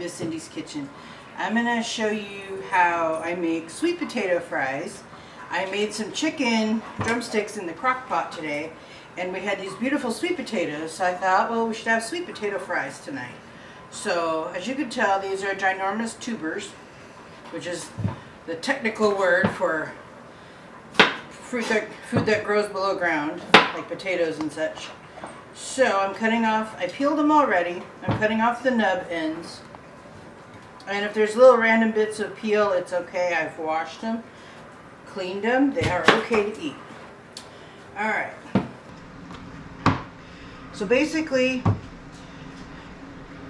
to Cindy's Kitchen. I'm going to show you how I make sweet potato fries. I made some chicken drumsticks in the crock pot today, and we had these beautiful sweet potatoes, so I thought, well, we should have sweet potato fries tonight. So, as you can tell, these are ginormous tubers, which is the technical word for food that grows below ground, like potatoes and such. So I'm cutting off, I peeled them already, I'm cutting off the nub ends. And if there's little random bits of peel, it's okay. I've washed them, cleaned them, they are okay to eat. Alright. So basically,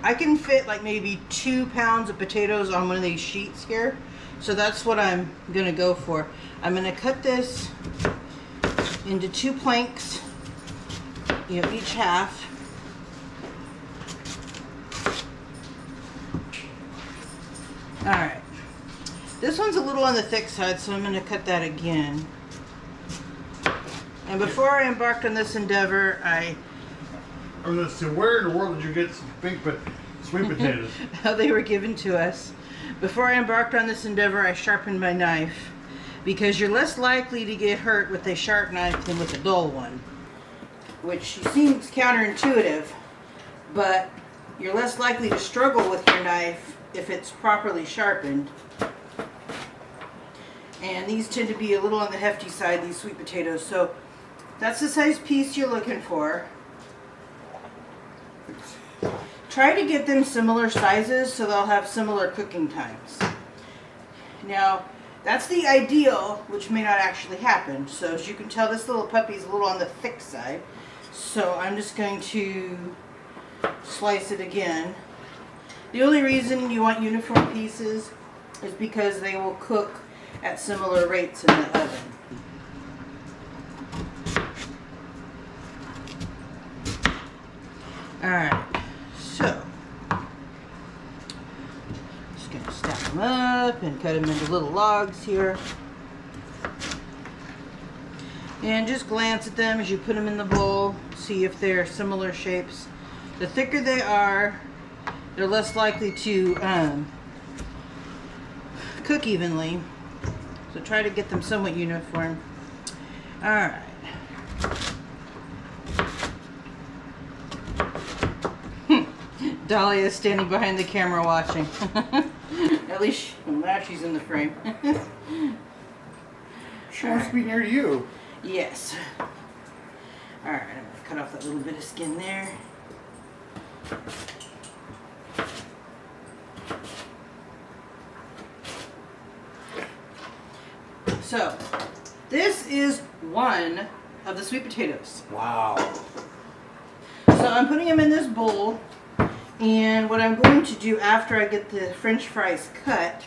I can fit like maybe 2 pounds of potatoes on one of these sheets here. So that's what I'm going to go for. I'm going to cut this into 2 planks, each half. Alright. This one's a little on the thick side, so I'm going to cut that again. And before I embarked on this endeavor, I was going to say, where in the world did you get some big sweet potatoes? How they were given to us. Before I embarked on this endeavor, I sharpened my knife, because you're less likely to get hurt with a sharp knife than with a dull one. Which seems counterintuitive, but you're less likely to struggle with your knife if it's properly sharpened. And these tend to be a little on the hefty side, these sweet potatoes. So that's the size piece you're looking for. Try to get them similar sizes so they'll have similar cooking times. Now, that's the ideal, which may not actually happen. So as you can tell, this little puppy's a little on the thick side. So I'm just going to slice it again. The only reason you want uniform pieces is because they will cook at similar rates in the oven. Alright, so just going to stack them up and cut them into little logs here. And just glance at them as you put them in the bowl, see if they're similar shapes. The thicker they are, they're less likely to cook evenly. So try to get them somewhat uniform. Alright. Dahlia is standing behind the camera watching. At least, now she's in the frame. She wants to be near you. Yes. Alright, I'm going to cut off that little bit of skin there. So, this is one of the sweet potatoes. Wow. So I'm putting them in this bowl, and what I'm going to do after I get the French fries cut,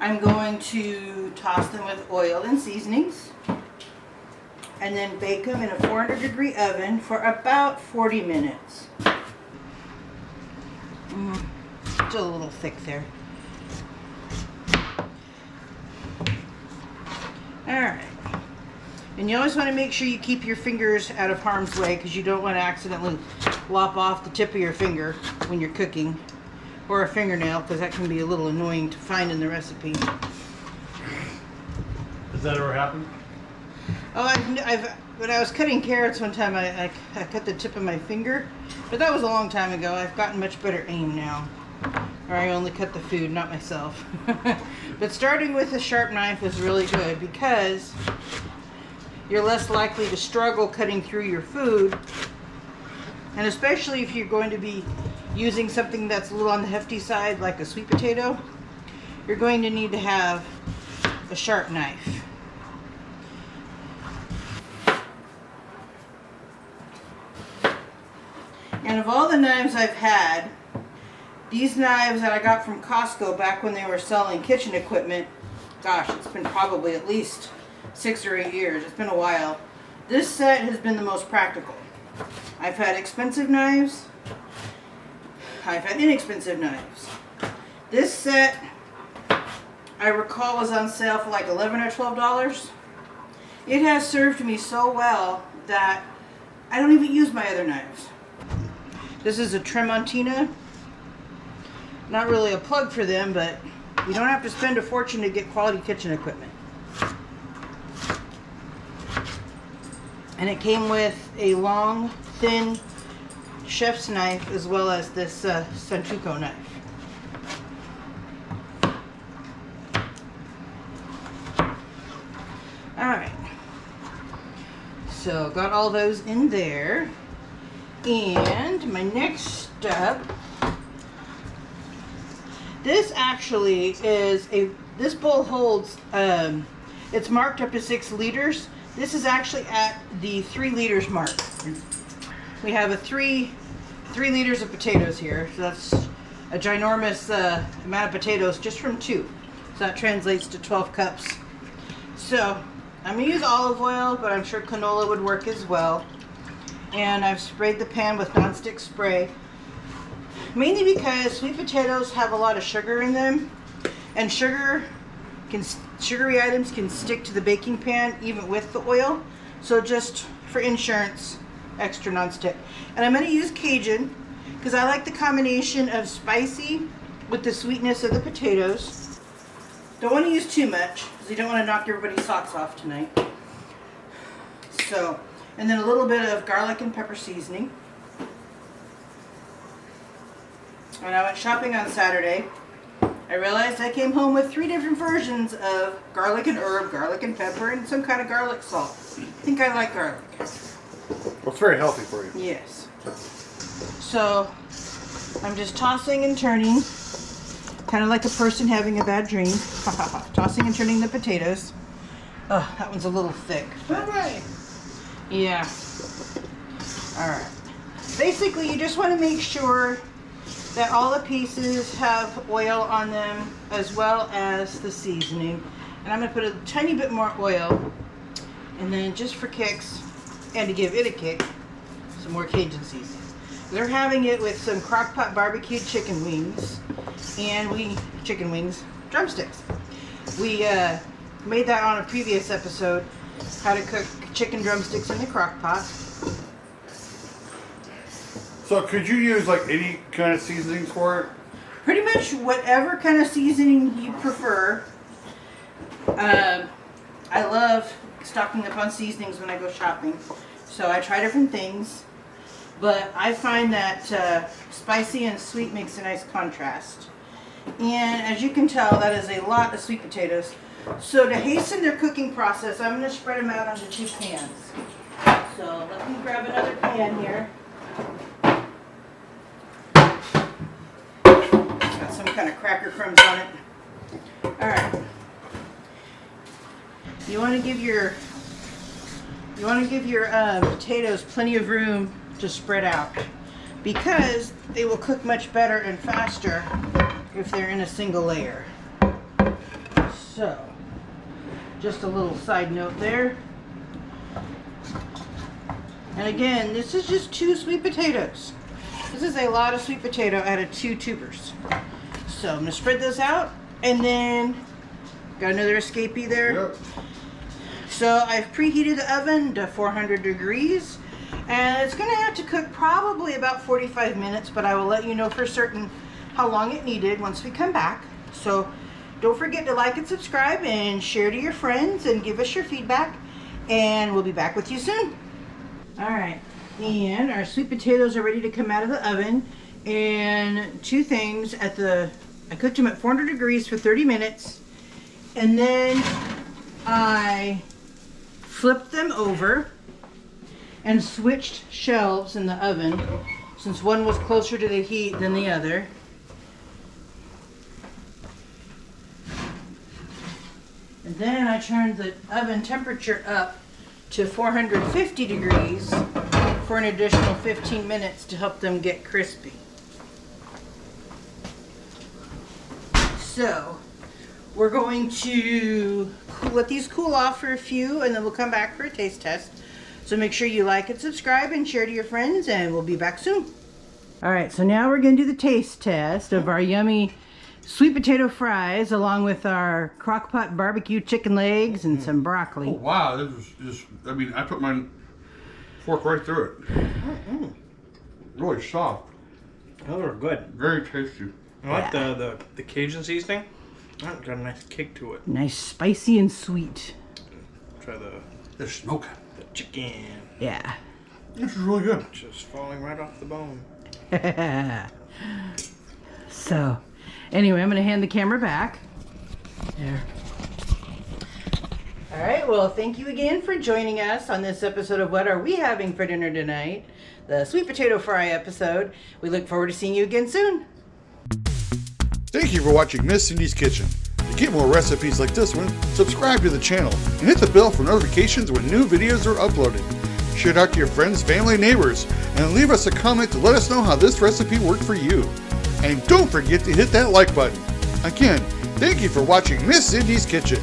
I'm going to toss them with oil and seasonings, and then bake them in a 400-degree oven for about 40 minutes. Still a little thick there. Alright. And you always want to make sure you keep your fingers out of harm's way, because you don't want to accidentally lop off the tip of your finger when you're cooking. Or a fingernail, because that can be a little annoying to find in the recipe. Has that ever happened? Oh, when I was cutting carrots one time, I cut the tip of my finger. But that was a long time ago. I've gotten much better aim now. Or I only cut the food, not myself. But starting with a sharp knife is really good, because you're less likely to struggle cutting through your food. And especially if you're going to be using something that's a little on the hefty side, like a sweet potato, you're going to need to have a sharp knife. And of all the knives I've had, these knives that I got from Costco back when they were selling kitchen equipment, gosh, it's been probably at least 6 or 8 years. It's been a while. This set has been the most practical. I've had expensive knives. I've had inexpensive knives. This set, I recall, was on sale for like $11 or $12. It has served me so well that I don't even use my other knives. This is a Tremontina. Not really a plug for them, but you don't have to spend a fortune to get quality kitchen equipment. And it came with a long, thin chef's knife as well as this Santoku knife. Alright. So got all those in there. And my next step, this actually is this bowl holds, it's marked up to 6 liters. This is actually at the 3 liters mark. We have a 3 liters of potatoes here. So that's a ginormous amount of potatoes just from 2. So that translates to 12 cups. So I'm gonna use olive oil, but I'm sure canola would work as well. And I've sprayed the pan with nonstick spray, mainly because sweet potatoes have a lot of sugar in them, and sugary items can stick to the baking pan even with the oil. So just for insurance, extra nonstick. And I'm going to use Cajun because I like the combination of spicy with the sweetness of the potatoes. Don't want to use too much because you don't want to knock everybody's socks off tonight. So, and then a little bit of garlic and pepper seasoning. When I went shopping on Saturday, I realized I came home with 3 different versions of garlic and herb, garlic and pepper, and some kind of garlic salt. I think I like garlic. Well, it's very healthy for you. Yes. So I'm just tossing and turning, kind of like a person having a bad dream. Tossing and turning the potatoes. Oh, that one's a little thick. But yeah. All right. Basically, you just want to make sure that all the pieces have oil on them as well as the seasoning. And I'm going to put a tiny bit more oil, and then just for kicks and to give it a kick, some more Cajun seasoning. They're having it with some crock-pot barbecued chicken wings and drumsticks. We made that on a previous episode, how to cook chicken drumsticks in the crock pot. So could you use like any kind of seasonings for it? Pretty much whatever kind of seasoning you prefer. I love stocking up on seasonings when I go shopping, so I try different things. But I find that spicy and sweet makes a nice contrast. And as you can tell, that is a lot of sweet potatoes. So to hasten their cooking process, I'm going to spread them out onto 2 pans. So let me grab another pan here. Got some kind of cracker crumbs on it. Alright. You want to give your potatoes plenty of room to spread out, because they will cook much better and faster if they're in a single layer. So, just a little side note there. And again, this is just 2 sweet potatoes. This is a lot of sweet potato out of 2 tubers. So I'm going to spread those out, and then got another escapee there. Yep. So I've preheated the oven to 400 degrees, and it's going to have to cook probably about 45 minutes, but I will let you know for certain how long it needed once we come back. So don't forget to like and subscribe and share to your friends and give us your feedback, and we'll be back with you soon. Alright, and our sweet potatoes are ready to come out of the oven. And 2 things, I cooked them at 400 degrees for 30 minutes, and then I flipped them over and switched shelves in the oven, since one was closer to the heat than the other. And then I turned the oven temperature up to 450 degrees for an additional 15 minutes to help them get crispy. So we're going to let these cool off for a few, and then we'll come back for a taste test. So make sure you like and subscribe and share to your friends, and we'll be back soon. Alright, so now we're going to do the taste test of our yummy sweet potato fries, along with our crock-pot barbecue chicken legs and some broccoli. Oh wow, this is just, I mean, I put my fork right through it. Really soft. Those are good. Very tasty. I like the Cajun seasoning. Oh, got a nice kick to it. Nice, spicy and sweet. Try The smoke. the chicken. Yeah. This is really good. Just falling right off the bone. So, anyway, I'm going to hand the camera back. There. All right, well, thank you again for joining us on this episode of What Are We Having for Dinner Tonight? The sweet potato fry episode. We look forward to seeing you again soon. Thank you for watching Miss Cindy's Kitchen. To get more recipes like this one, subscribe to the channel and hit the bell for notifications when new videos are uploaded. Share it out to your friends, family, and neighbors, and leave us a comment to let us know how this recipe worked for you. And don't forget to hit that like button. Again, thank you for watching Miss Cindy's Kitchen.